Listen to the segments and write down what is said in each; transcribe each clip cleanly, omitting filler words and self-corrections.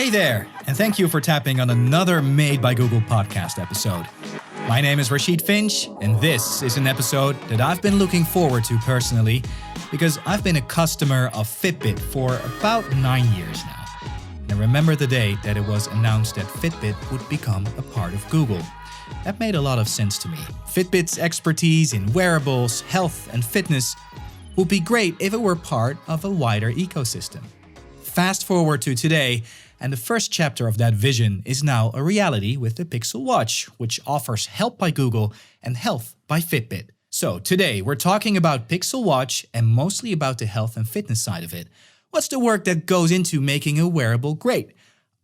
Hey there, and thank you for tapping on another Made by Google podcast episode. My name is Rachid Finge, and this is an episode that I've been looking forward to personally because I've been a customer of Fitbit for about 9 years now. And I remember the day that it was announced that Fitbit would become a part of Google. That made a lot of sense to me. Fitbit's expertise in wearables, health, and fitness would be great if it were part of a wider ecosystem. Fast forward to today, and the first chapter of that vision is now a reality with the Pixel Watch, which offers help by Google and health by Fitbit. So today we're talking about Pixel Watch and mostly about the health and fitness side of it. What's the work that goes into making a wearable great?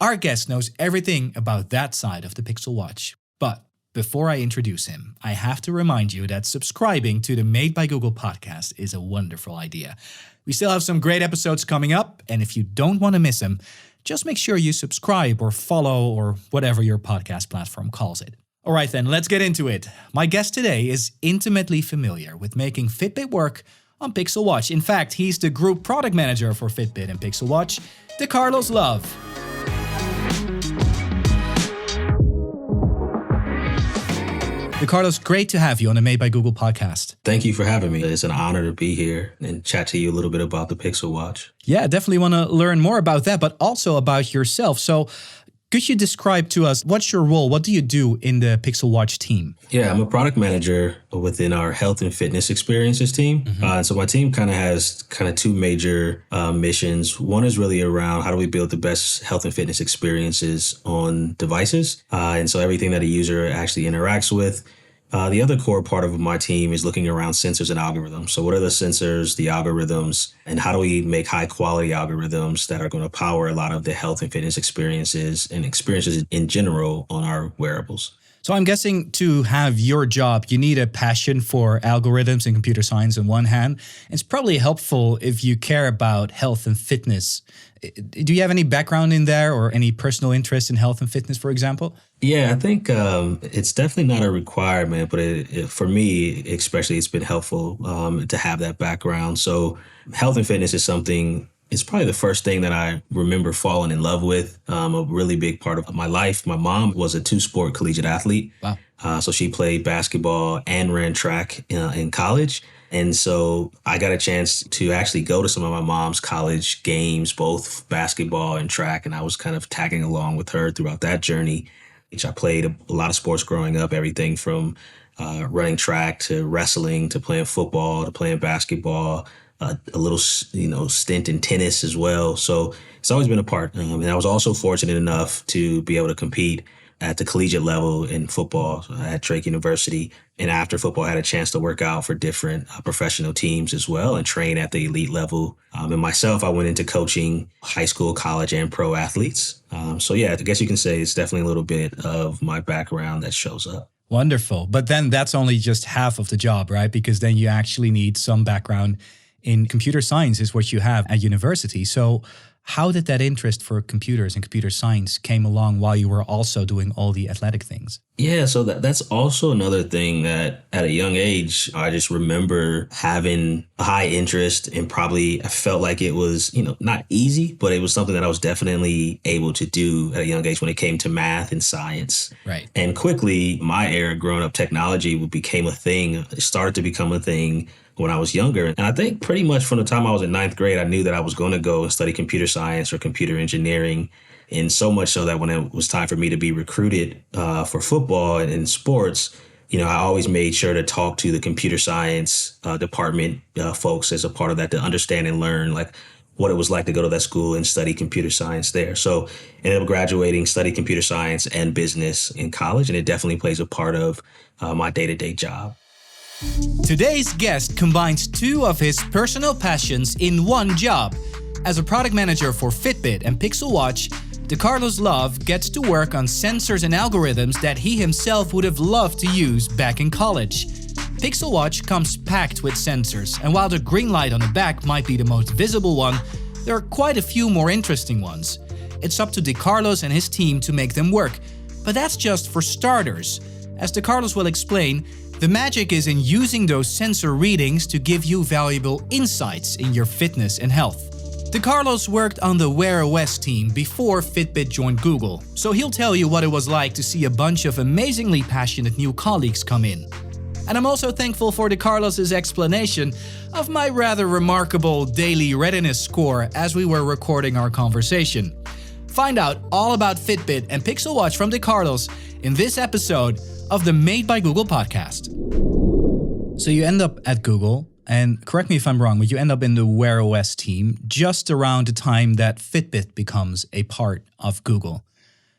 Our guest knows everything about that side of the Pixel Watch. But before I introduce him, I have to remind you that subscribing to the Made by Google podcast is a wonderful idea. We still have some great episodes coming up, and if you don't want to miss them, just make sure you subscribe or follow or whatever your podcast platform calls it. All right then, let's get into it. My guest today is intimately familiar with making Fitbit work on Pixel Watch. In fact, he's the group product manager for Fitbit and Pixel Watch, DeCarlos Love. DeCarlos, great to have you on the Made by Google podcast. Thank you for having me. It's an honor to be here and chat to you a little bit about the Pixel Watch. Yeah, definitely want to learn more about that, but also about yourself. So could you describe to us, what's your role? What do you do in the Pixel Watch team? Yeah, I'm a product manager within our health and fitness experiences team. So my team has two major missions. One is really around how do we build the best health and fitness experiences on devices. And so everything that a user actually interacts with. The other core part of my team is looking around sensors and algorithms. So what are the sensors, the algorithms, and how do we make high quality algorithms that are going to power a lot of the health and fitness experiences and experiences in general on our wearables? So I'm guessing to have your job, you need a passion for algorithms and computer science on one hand. It's probably helpful if you care about health and fitness. Do you have any background in there or any personal interest in health and fitness, for example? Yeah, I think it's definitely not a requirement, but for me, especially, it's been helpful to have that background. So health and fitness is something, it's probably the first thing that I remember falling in love with, a really big part of my life. My mom was a two-sport collegiate athlete. Wow. So she played basketball and ran track in college. And so I got a chance to actually go to some of my mom's college games, both basketball and track. And I was kind of tagging along with her throughout that journey. I played a lot of sports growing up, everything from running track to wrestling to playing football to playing basketball, a little, stint in tennis as well. So it's always been a part. And I was also fortunate enough to be able to compete at the collegiate level in football at Drake University. And after football, I had a chance to work out for different professional teams as well and train at the elite level. And myself, I went into coaching high school, college, and pro athletes. So yeah, I guess you can say it's definitely a little bit of my background that shows up. Wonderful. But then that's only just half of the job, right? Because then you actually need some background in computer science is what you have at university. So how did that interest for computers and computer science came along while you were also doing all the athletic things? Yeah, so that's also another thing that at a young age, I just remember having a high interest and probably I felt like it was, not easy, but it was something that I was definitely able to do at a young age when it came to math and science. Right. And quickly, my era growing up, technology became a thing. It started to become a thing when I was younger. And I think pretty much from the time I was in ninth grade, I knew that I was going to go and study computer science or computer engineering. And so much so that when it was time for me to be recruited for football and in sports, I always made sure to talk to the computer science department folks as a part of that to understand and learn like what it was like to go to that school and study computer science there. So I ended up graduating, studied computer science and business in college. And it definitely plays a part of my day-to-day job. Today's guest combines two of his personal passions in one job. As a product manager for Fitbit and Pixel Watch, DeCarlos Love gets to work on sensors and algorithms that he himself would have loved to use back in college. Pixel Watch comes packed with sensors, and while the green light on the back might be the most visible one, there are quite a few more interesting ones. It's up to DeCarlos and his team to make them work, but that's just for starters. As DeCarlos will explain, the magic is in using those sensor readings to give you valuable insights in your fitness and health. DeCarlos worked on the Wear OS team before Fitbit joined Google, so he'll tell you what it was like to see a bunch of amazingly passionate new colleagues come in. And I'm also thankful for DeCarlos' explanation of my rather remarkable daily readiness score as we were recording our conversation. Find out all about Fitbit and Pixel Watch from DeCarlos in this episode of the Made by Google podcast. So you end up at Google, and correct me if I'm wrong, but you end up in the Wear OS team just around the time that Fitbit becomes a part of Google.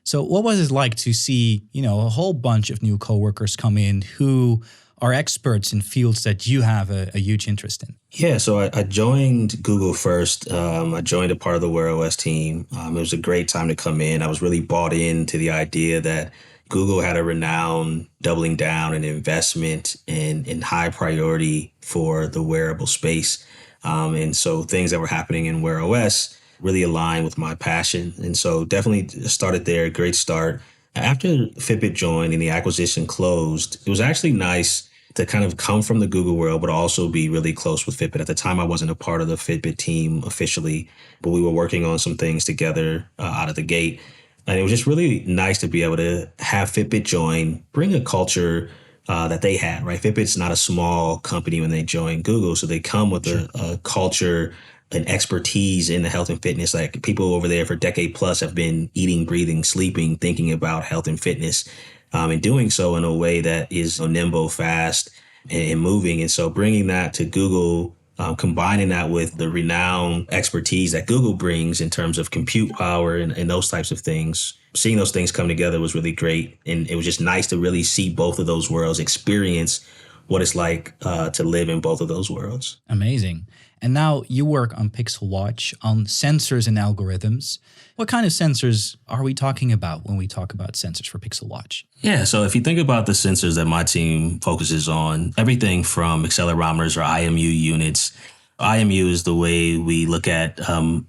So what was it like to see, a whole bunch of new coworkers come in who are experts in fields that you have a huge interest in? Yeah, so I joined Google first. I joined a part of the Wear OS team. It was a great time to come in. I was really bought into the idea that Google had a renowned doubling down and investment in high priority for the wearable space. And so things that were happening in Wear OS really aligned with my passion. And so definitely started there, great start. After Fitbit joined and the acquisition closed, it was actually nice to kind of come from the Google world, but also be really close with Fitbit. At the time, I wasn't a part of the Fitbit team officially, but we were working on some things together out of the gate. And it was just really nice to be able to have Fitbit join, bring a culture that they had, right? Fitbit's not a small company when they join Google, so they come with a culture and expertise in the health and fitness. Like people over there for a decade plus have been eating, breathing, sleeping, thinking about health and fitness, and doing so in a way that is nimble, fast, and moving. And so bringing that to Google, combining that with the renowned expertise that Google brings in terms of compute power and those types of things, seeing those things come together was really great. And it was just nice to really see both of those worlds, experience what it's like to live in both of those worlds. Amazing. And now you work on Pixel Watch, on sensors and algorithms. What kind of sensors are we talking about when we talk about sensors for Pixel Watch? Yeah, so if you think about the sensors that my team focuses on, everything from accelerometers or IMU units. IMU is the way we look at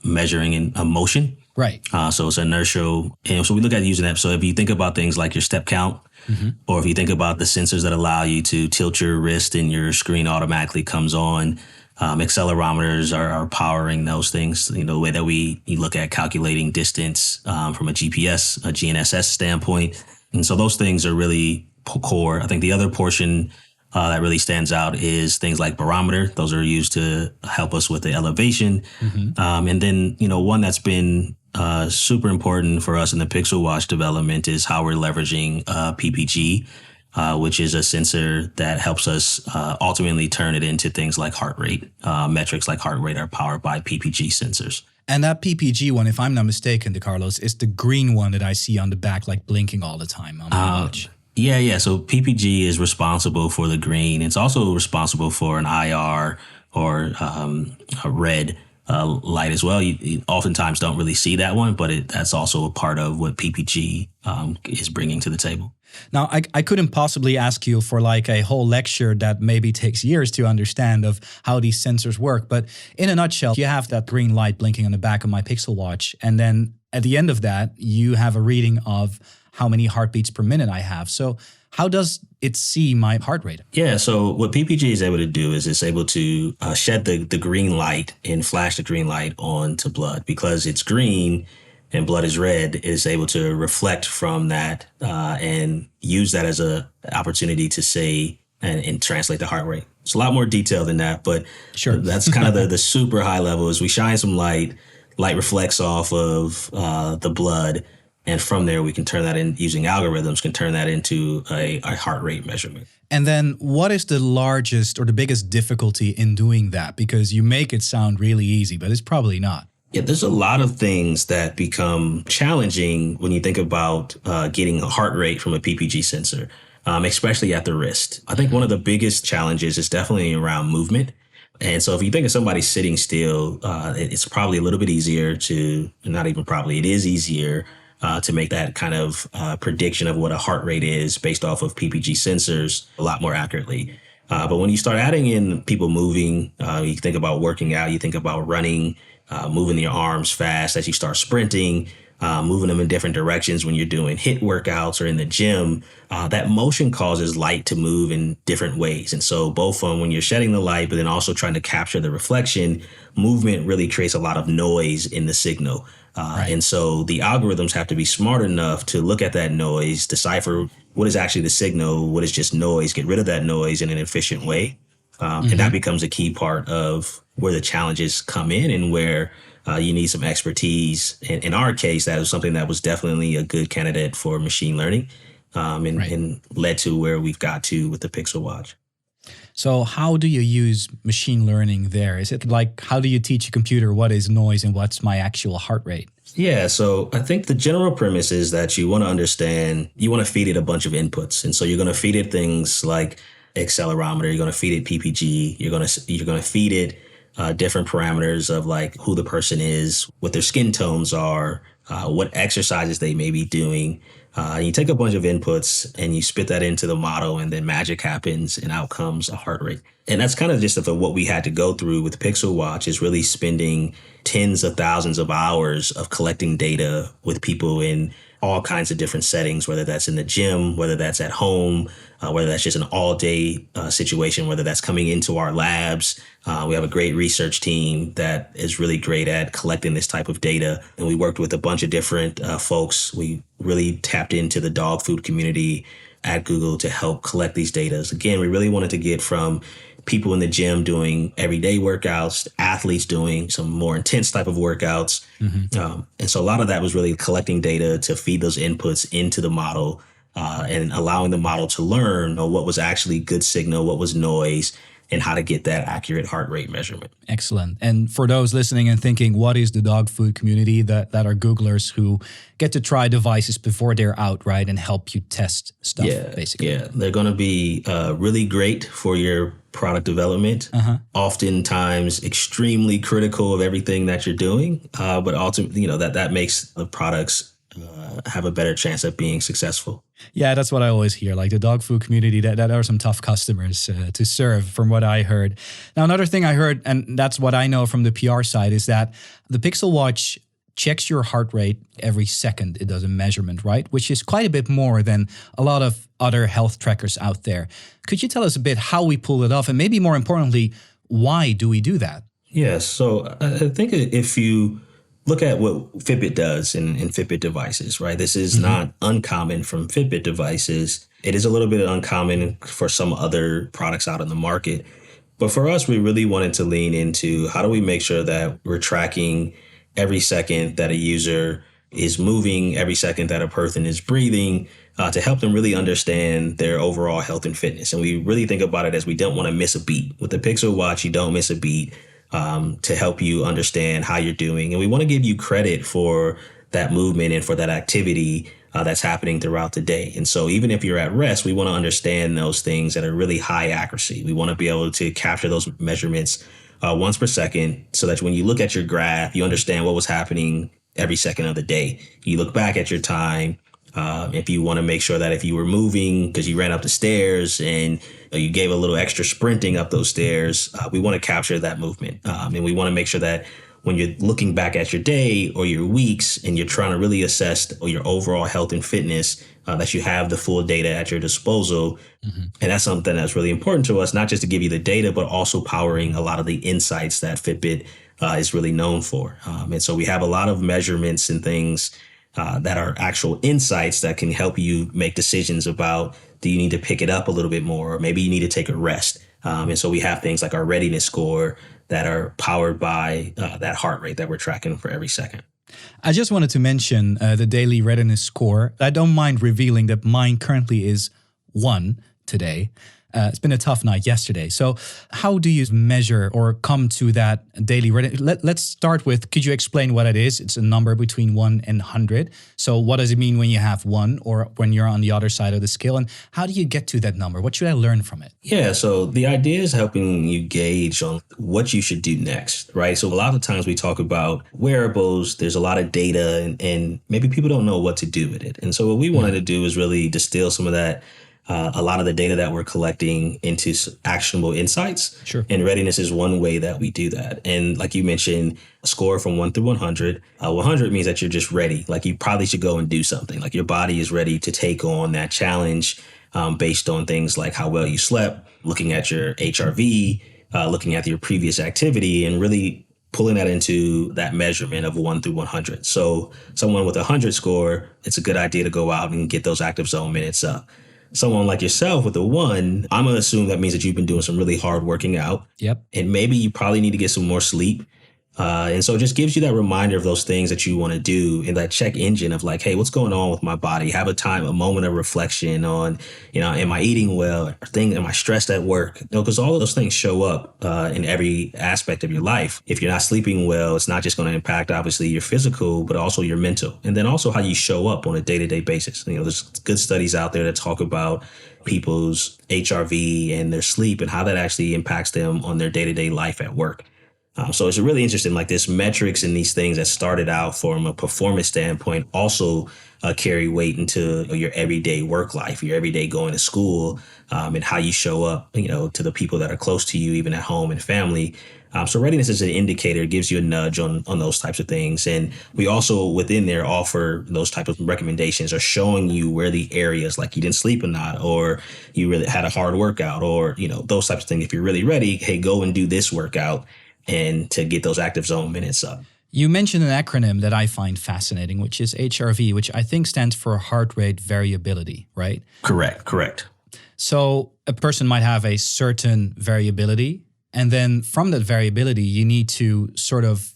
measuring in motion. Right. So it's inertial. And so we look at using that. So if you think about things like your step count, or if you think about the sensors that allow you to tilt your wrist and your screen automatically comes on, accelerometers are powering those things, the way that you look at calculating distance from a GPS, a GNSS standpoint. And so those things are really core. I think the other portion that really stands out is things like barometer. Those are used to help us with the elevation. And then, one that's been super important for us in the Pixel Watch development is how we're leveraging PPG, which is a sensor that helps us ultimately turn it into things like heart rate. Metrics like heart rate are powered by PPG sensors. And that PPG one, if I'm not mistaken, DeCarlos, is the green one that I see on the back, like blinking all the time on my watch. Yeah. So PPG is responsible for the green. It's also responsible for an IR or a red light as well. You oftentimes don't really see that one, but that's also a part of what PPG is bringing to the table. Now, I couldn't possibly ask you for like a whole lecture that maybe takes years to understand of how these sensors work. But in a nutshell, you have that green light blinking on the back of my Pixel Watch. And then at the end of that, you have a reading of how many heartbeats per minute I have. So how does it see my heart rate? Yeah, so what PPG is able to do is it's able to shed the green light and flash the green light onto blood. Because it's green and blood is red, is able to reflect from that and use that as an opportunity to say and translate the heart rate. It's a lot more detailed than that, but sure. That's kind of the super high level. Is we shine some light reflects off of the blood, and from there we can turn that in using algorithms, can turn that into a heart rate measurement. And then what is the largest or the biggest difficulty in doing that? Because you make it sound really easy, but it's probably not. Yeah, there's a lot of things that become challenging when you think about getting a heart rate from a PPG sensor, especially at the wrist. I think one of the biggest challenges is definitely around movement. And so if you think of somebody sitting still, it's probably a little bit easier to, not even probably, it is easier to make that kind of prediction of what a heart rate is based off of PPG sensors a lot more accurately. But when you start adding in people moving, you think about working out, you think about running, moving your arms fast as you start sprinting, moving them in different directions when you're doing HIIT workouts or in the gym, that motion causes light to move in different ways. And so both on when you're shedding the light, but then also trying to capture the reflection, movement really creates a lot of noise in the signal. And so the algorithms have to be smart enough to look at that noise, decipher what is actually the signal, what is just noise, get rid of that noise in an efficient way. And that becomes a key part of where the challenges come in and where you need some expertise. In our case, that was something that was definitely a good candidate for machine learning and led to where we've got to with the Pixel Watch. So how do you use machine learning there? Is it like, how do you teach a computer what is noise and what's my actual heart rate? Yeah, so I think the general premise is that you want to understand, you want to feed it a bunch of inputs. And so you're going to feed it things like accelerometer, you're going to feed it PPG, you're going to feed it different parameters of like who the person is, what their skin tones are, what exercises they may be doing. You take a bunch of inputs and you spit that into the model, and then magic happens and out comes a heart rate. And that's kind of just what we had to go through with Pixel Watch, is really spending tens of thousands of hours of collecting data with people in all kinds of different settings, whether that's in the gym, whether that's at home, whether that's just an all-day situation, whether that's coming into our labs. We have a great research team that is really great at collecting this type of data. And we worked with a bunch of different folks. We really tapped into the dog food community at Google to help collect these data. Again, we really wanted to get from people in the gym doing everyday workouts, athletes doing some more intense type of workouts. And so a lot of that was really collecting data to feed those inputs into the model and allowing the model to learn what was actually good signal, what was noise, and how to get that accurate heart rate measurement. Excellent. And for those listening and thinking, what is the dog food community? That are Googlers who get to try devices before they're out, right, and help you test stuff, basically. Yeah, they're going to be really great for your product development, oftentimes extremely critical of everything that you're doing, but ultimately, that makes the products have a better chance of being successful. Yeah, that's what I always hear. Like the dog food community, that are some tough customers to serve, from what I heard. Now, another thing I heard, and that's what I know from the PR side, is that the Pixel Watch checks your heart rate every second it does a measurement, right? Which is quite a bit more than a lot of other health trackers out there. Could you tell us a bit how we pull it off? And maybe more importantly, why do we do that? Yes. So I think if you look at what Fitbit does in Fitbit devices, right? This is not uncommon from Fitbit devices. It is a little bit uncommon for some other products out in the market. But for us, we really wanted to lean into how do we make sure that we're tracking every second that a user is moving, every second that a person is breathing, to help them really understand their overall health and fitness. And we really think about it as we don't want to miss a beat. With the Pixel Watch, you don't miss a beat. To help you understand how you're doing. And we want to give you credit for that movement and for that activity that's happening throughout the day. And so even if you're at rest, we want to understand those things at a really high accuracy. We want to be able to capture those measurements once per second so that when you look at your graph, you understand what was happening every second of the day. You look back at your time. If you want to make sure that if you were moving because you ran up the stairs and you gave a little extra sprinting up those stairs, we want to capture that movement. And we want to make sure that when you're looking back at your day or your weeks and you're trying to really assess your overall health and fitness, that you have the full data at your disposal. And that's something that's really important to us, not just to give you the data, but also powering a lot of the insights that Fitbit is really known for. And so we have a lot of measurements and things that are actual insights that can help you make decisions about, do you need to pick it up a little bit more, or maybe you need to take a rest. And so we have things like our readiness score that are powered by that heart rate that we're tracking for every second. I just wanted to mention the daily readiness score. I don't mind revealing that mine currently is 1 today. It's been a tough night yesterday. So how do you measure or come to that daily readiness? Let's start with, could you explain what it is? It's a number between 1 and 100. So what does it mean when you have 1 or when you're on the other side of the scale? And how do you get to that number? What should I learn from it? Yeah, so the idea is helping you gauge on what you should do next, right? So a lot of times we talk about wearables, there's a lot of data and maybe people don't know what to do with it. And so what we wanted to do is really distill some of that a lot of the data that we're collecting into actionable insights. Sure. And readiness is one way that we do that. And like you mentioned, a score from 1 through 100. 100 means that you're just ready. Like you probably should go and do something. Like your body is ready to take on that challenge based on things like how well you slept, looking at your HRV, looking at your previous activity, and really pulling that into that measurement of 1 through 100. So someone with a 100 score, it's a good idea to go out and get those active zone minutes up. Someone like yourself with a 1, I'm going to assume that means that you've been doing some really hard working out. Yep. And maybe you probably need to get some more sleep. And so it just gives you that reminder of those things that you want to do and that check engine of like, hey, what's going on with my body? Have a moment of reflection on, am I eating well? Am I stressed at work? Because all of those things show up in every aspect of your life. If you're not sleeping well, it's not just going to impact obviously your physical, but also your mental. And then also how you show up on a day-to-day basis. There's good studies out there that talk about people's HRV and their sleep and how that actually impacts them on their day-to-day life at work. So it's really interesting, like this metrics and these things that started out from a performance standpoint also carry weight into your everyday work life, your everyday going to school, and how you show up, to the people that are close to you, even at home and family. So readiness is an indicator, gives you a nudge on those types of things. And we also within there offer those type of recommendations or showing you where the areas like you didn't sleep or not, or you really had a hard workout or, those types of things. If you're really ready, hey, go and do this workout and to get those active zone minutes up. You mentioned an acronym that I find fascinating, which is HRV, which I think stands for heart rate variability, right? Correct. So a person might have a certain variability, and then from that variability, you need to sort of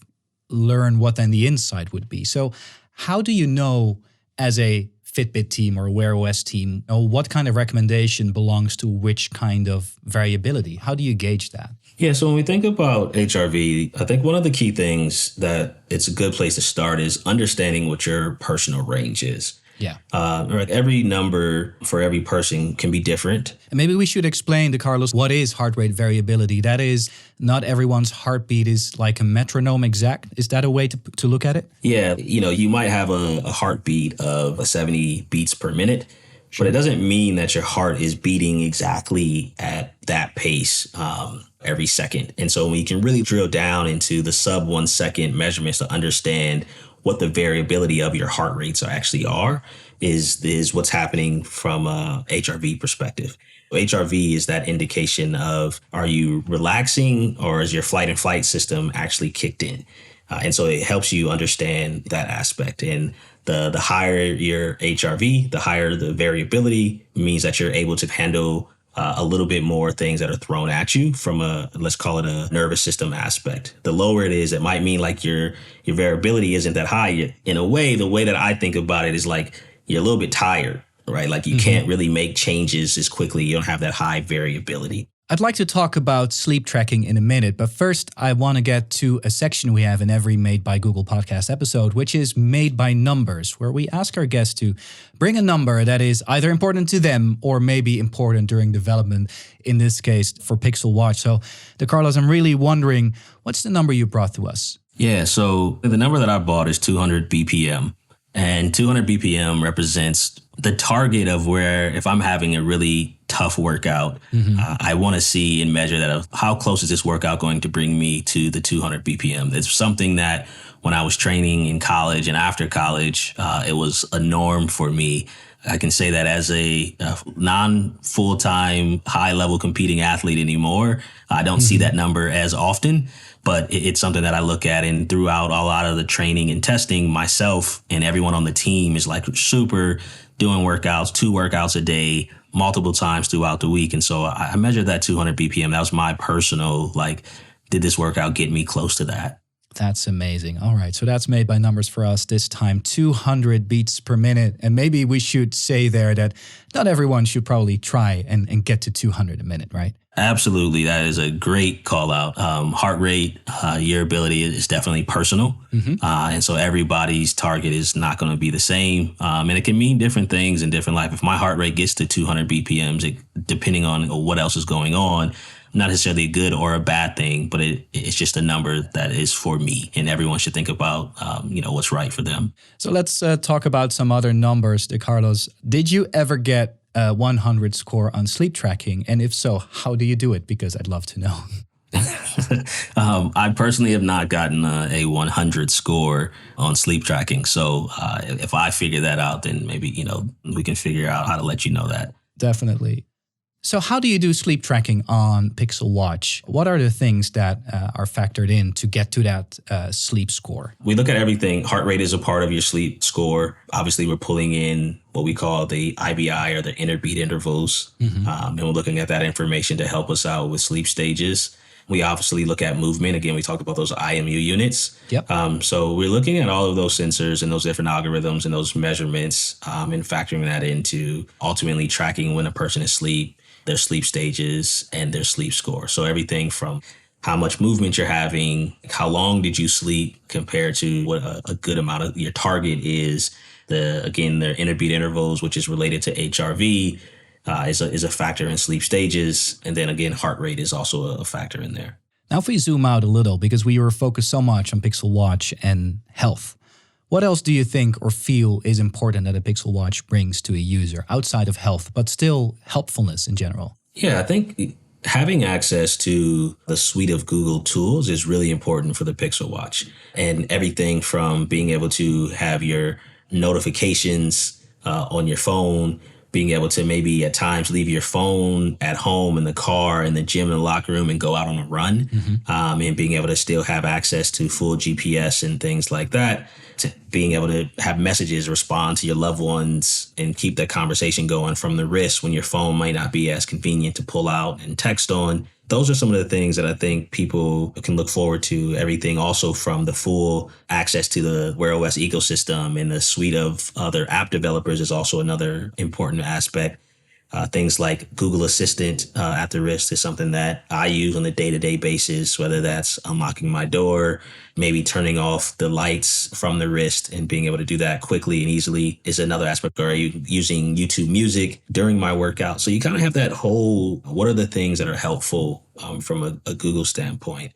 learn what then the insight would be. So how do you know as a Fitbit team or a Wear OS team, what kind of recommendation belongs to which kind of variability? How do you gauge that? Yeah, so when we think about HRV, I think one of the key things that it's a good place to start is understanding what your personal range is. Yeah. Like every number for every person can be different. And maybe we should explain, DeCarlos, what is heart rate variability? That is, not everyone's heartbeat is like a metronome exact. Is that a way to look at it? Yeah, you might have a heartbeat of 70 beats per minute, but it doesn't mean that your heart is beating exactly at that pace every second. And so we can really drill down into the sub 1 second measurements to understand what the variability of your heart rates are is what's happening from a HRV perspective. HRV is that indication of, are you relaxing or is your flight and flight system actually kicked in? And so it helps you understand that aspect. And the higher your HRV, the higher the variability means that you're able to handle a little bit more things that are thrown at you from let's call it a nervous system aspect. The lower it is, it might mean like your variability isn't that high. In a way, the way that I think about it is like you're a little bit tired, right? Like you can't really make changes as quickly. You don't have that high variability. I'd like to talk about sleep tracking in a minute, but first I want to get to a section we have in every Made by Google podcast episode, which is Made by Numbers, where we ask our guests to bring a number that is either important to them or maybe important during development, in this case for Pixel Watch. So, DeCarlos, I'm really wondering, what's the number you brought to us? Yeah, so the number that I bought is 200 BPM. And 200 BPM represents the target of where if I'm having a really tough workout, I want to see and measure that of how close is this workout going to bring me to the 200 BPM. It's something that when I was training in college and after college, it was a norm for me. I can say that as a non-full-time, high-level competing athlete anymore, I don't see that number as often. But it's something that I look at, and throughout a lot of the training and testing, myself and everyone on the team is like super doing workouts, 2 workouts a day, multiple times throughout the week. And so I measured that 200 BPM. That was my personal, did this workout get me close to that? That's amazing. All right. So that's Made by Numbers for us this time, 200 beats per minute. And maybe we should say there that not everyone should probably try and get to 200 a minute, right? Absolutely. That is a great call out. Heart rate, your ability is definitely personal. And so everybody's target is not going to be the same. And it can mean different things in different life. If my heart rate gets to 200 BPMs, depending on what else is going on, not necessarily a good or a bad thing, but it's just a number that is for me, and everyone should think about, what's right for them. So let's talk about some other numbers, DeCarlos. Did you ever get a 100 score on sleep tracking? And if so, how do you do it? Because I'd love to know. I personally have not gotten a 100 score on sleep tracking. So if I figure that out, then maybe, we can figure out how to let you know that. Definitely. So how do you do sleep tracking on Pixel Watch? What are the things that are factored in to get to that sleep score? We look at everything. Heart rate is a part of your sleep score. Obviously, we're pulling in what we call the IBI or the interbeat intervals. And we're looking at that information to help us out with sleep stages. We obviously look at movement. Again, we talked about those IMU units. Yep. So we're looking at all of those sensors and those different algorithms and those measurements and factoring that into ultimately tracking when a person is asleep, their sleep stages, and their sleep score. So everything from how much movement you're having, how long did you sleep compared to what a good amount of your target is. Their interbeat intervals, which is related to HRV, is a factor in sleep stages. And then again, heart rate is also a factor in there. Now, if we zoom out a little, because we were focused so much on Pixel Watch and health, what else do you think or feel is important that a Pixel Watch brings to a user outside of health, but still helpfulness in general? Yeah, I think having access to the suite of Google tools is really important for the Pixel Watch. And everything from being able to have your notifications on your phone, being able to maybe at times leave your phone at home, in the car, in the gym, in the locker room, and go out on a run, and being able to still have access to full GPS and things like that, to being able to have messages respond to your loved ones and keep that conversation going from the wrist when your phone might not be as convenient to pull out and text on. Those are some of the things that I think people can look forward to. Everything also from the full access to the Wear OS ecosystem and the suite of other app developers is also another important aspect. Things like Google Assistant at the wrist is something that I use on a day-to-day basis, whether that's unlocking my door, maybe turning off the lights from the wrist and being able to do that quickly and easily is another aspect. Or using YouTube Music during my workout. So you kind of have that whole, what are the things that are helpful from a Google standpoint?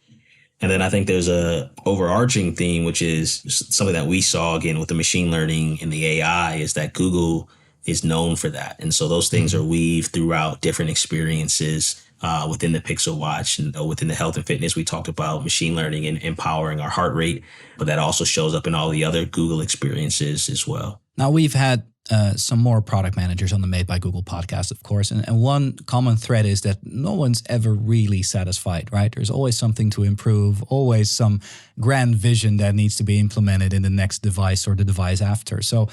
And then I think there's a overarching theme, which is something that we saw again with the machine learning and the AI, is that Google is known for that. And so those things are weaved throughout different experiences within the Pixel Watch. And within the health and fitness, we talked about machine learning and empowering our heart rate, but that also shows up in all the other Google experiences as well. Now, we've had some more product managers on the Made by Google podcast, of course. And one common thread is that no one's ever really satisfied, right? There's always something to improve, always some grand vision that needs to be implemented in the next device or the device after. So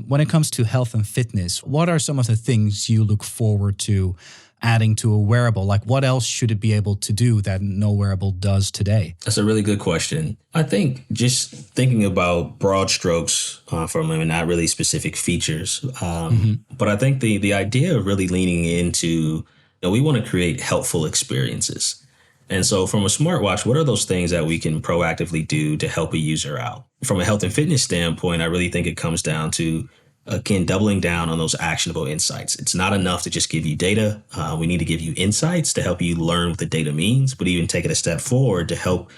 when it comes to health and fitness, what are some of the things you look forward to adding to a wearable? Like, what else should it be able to do that no wearable does today? That's a really good question. I think just thinking about broad strokes from them and not really specific features. But I think the idea of really leaning into, we want to create helpful experiences. And so from a smartwatch, what are those things that we can proactively do to help a user out? From a health and fitness standpoint, I really think it comes down to, again, doubling down on those actionable insights. It's not enough to just give you data. We need to give you insights to help you learn what the data means, but even take it a step forward to help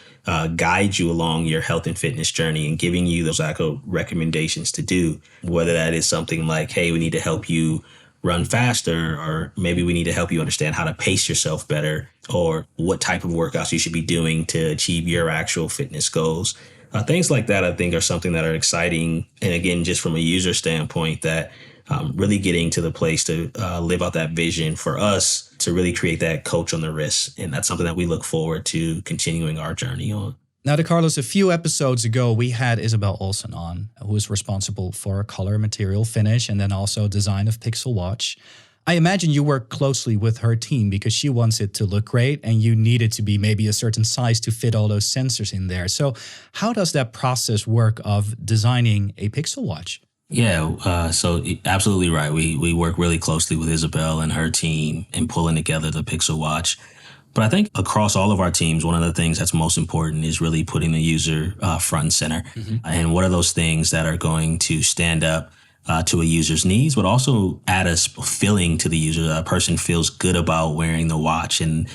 guide you along your health and fitness journey and giving you those actual recommendations to do, whether that is something like, hey, we need to help you run faster, or maybe we need to help you understand how to pace yourself better, or what type of workouts you should be doing to achieve your actual fitness goals. Things like that, I think, are something that are exciting. And again, just from a user standpoint, that really getting to the place to live out that vision for us to really create that coach on the wrist. And that's something that we look forward to continuing our journey on. Now, DeCarlos, a few episodes ago, we had Isabel Olsen on, who is responsible for color, material, finish, and then also design of Pixel Watch. I imagine you work closely with her team because she wants it to look great and you need it to be maybe a certain size to fit all those sensors in there. So how does that process work of designing a Pixel Watch? Yeah, so absolutely right. We work really closely with Isabel and her team in pulling together the Pixel Watch. But I think across all of our teams, one of the things that's most important is really putting the user front and center. And what are those things that are going to stand up to a user's needs, but also add a feeling to the user. A person feels good about wearing the watch, and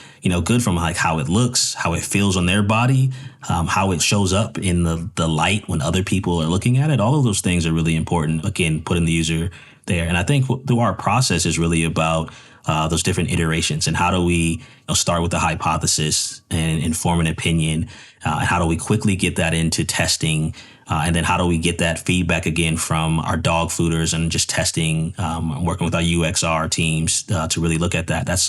good from like how it looks, how it feels on their body, how it shows up in the light when other people are looking at it. All of those things are really important. Again, putting the user there. And I think through our process is really about those different iterations and how do we start with the hypothesis and inform an opinion, and how do we quickly get that into testing, and then how do we get that feedback again from our dog fooders and just testing, working with our UXR teams to really look at that. That's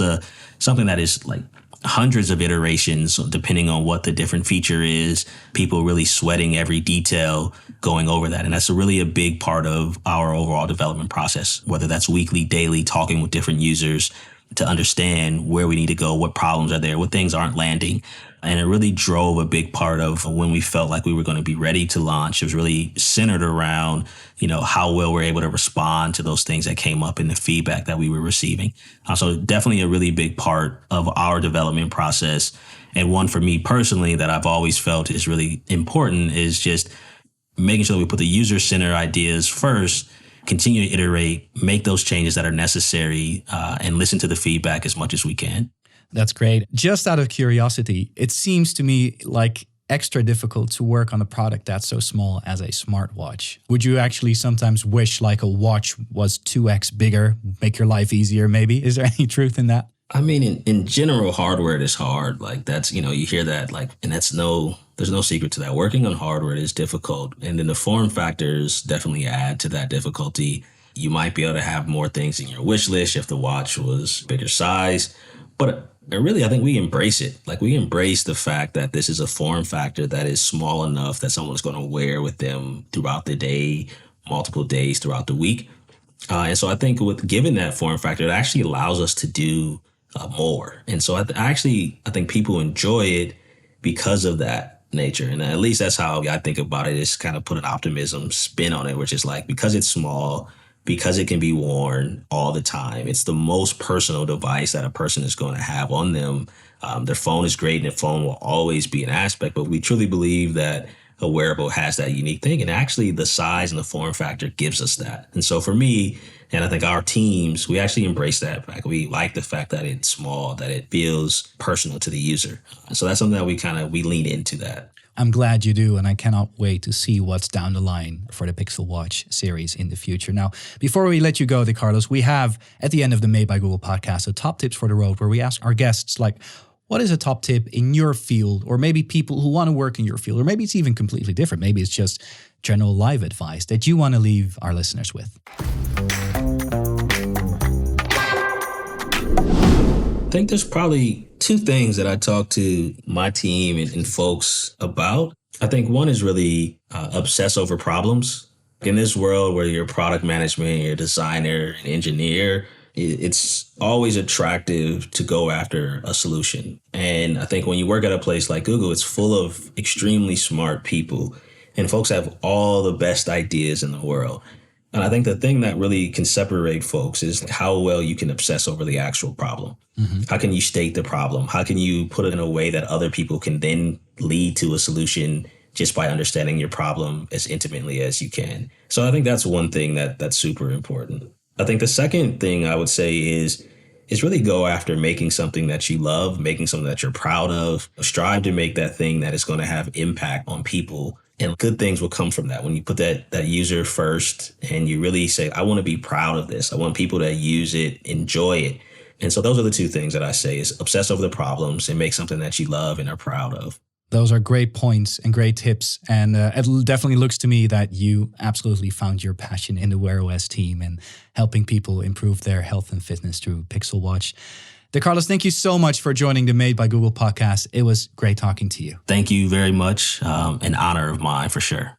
something that is like hundreds of iterations depending on what the different feature is, people really sweating every detail going over that. And that's really a big part of our overall development process, whether that's weekly, daily, talking with different users to understand where we need to go, what problems are there, what things aren't landing. And it really drove a big part of when we felt like we were going to be ready to launch. It was really centered around, how well we're able to respond to those things that came up in the feedback that we were receiving. So definitely a really big part of our development process. And one for me personally that I've always felt is really important is just making sure that we put the user-centered ideas first, continue to iterate, make those changes that are necessary, and listen to the feedback as much as we can. That's great. Just out of curiosity, it seems to me like extra difficult to work on a product that's so small as a smartwatch. Would you actually sometimes wish like a watch was 2x bigger, make your life easier maybe? Is there any truth in that? I mean, in general, hardware is hard. Like that's, you hear that and there's no secret to that. Working on hardware is difficult. And then the form factors definitely add to that difficulty. You might be able to have more things in your wish list if the watch was bigger size, but really, I think we embrace it. Like we embrace the fact that this is a form factor that is small enough that someone's going to wear with them throughout the day, multiple days throughout the week. And so I think with given that form factor, it actually allows us to do more. And so I think people enjoy it because of that nature. And at least that's how I think about it, is kind of put an optimism spin on it, which is like, because it's small, because it can be worn all the time, it's the most personal device that a person is going to have on them. Their phone is great and their phone will always be an aspect, but we truly believe that a wearable has that unique thing. And actually the size and the form factor gives us that. And so for me, and I think our teams, we actually embrace that fact. We like the fact that it's small, that it feels personal to the user. So that's something that we lean into that. I'm glad you do, and I cannot wait to see what's down the line for the Pixel Watch series in the future. Now, before we let you go, DeCarlos, we have, at the end of the Made by Google podcast, a top tips for the road, where we ask our guests, like, what is a top tip in your field, or maybe people who want to work in your field, or maybe it's even completely different. Maybe it's just general life advice that you want to leave our listeners with. I think there's probably two things that I talk to my team and folks about. I think one is really obsess over problems. In this world where you're product management, you're a designer, an engineer, it's always attractive to go after a solution. And I think when you work at a place like Google, it's full of extremely smart people, and folks have all the best ideas in the world. And I think the thing that really can separate folks is how well you can obsess over the actual problem. Mm-hmm. How can you state the problem? How can you put it in a way that other people can then lead to a solution just by understanding your problem as intimately as you can? So I think that's one thing that's super important. I think the second thing I would say is really go after making something that you love, making something that you're proud of. Strive to make that thing that is going to have impact on people. And good things will come from that. When you put that user first and you really say, I want to be proud of this. I want people to use it, enjoy it. And so those are the two things that I say is obsess over the problems and make something that you love and are proud of. Those are great points and great tips. And it definitely looks to me that you absolutely found your passion in the Wear OS team and helping people improve their health and fitness through Pixel Watch. DeCarlos, thank you so much for joining the Made by Google podcast. It was great talking to you. Thank you very much. An honor of mine for sure.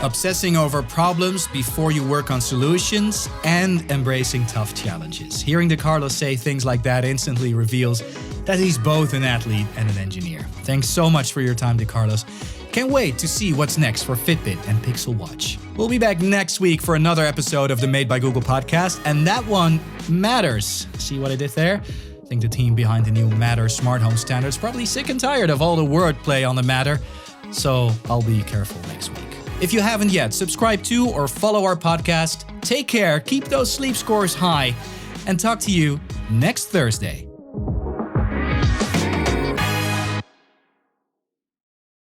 Obsessing over problems before you work on solutions and embracing tough challenges. Hearing DeCarlos say things like that instantly reveals that he's both an athlete and an engineer. Thanks so much for your time, DeCarlos. Can't wait to see what's next for Fitbit and Pixel Watch. We'll be back next week for another episode of the Made by Google podcast, and that one matters. See what I did there? I think the team behind the new Matter smart home standard is probably sick and tired of all the wordplay on the Matter, so I'll be careful next week. If you haven't yet, subscribe to or follow our podcast. Take care, keep those sleep scores high, and talk to you next Thursday.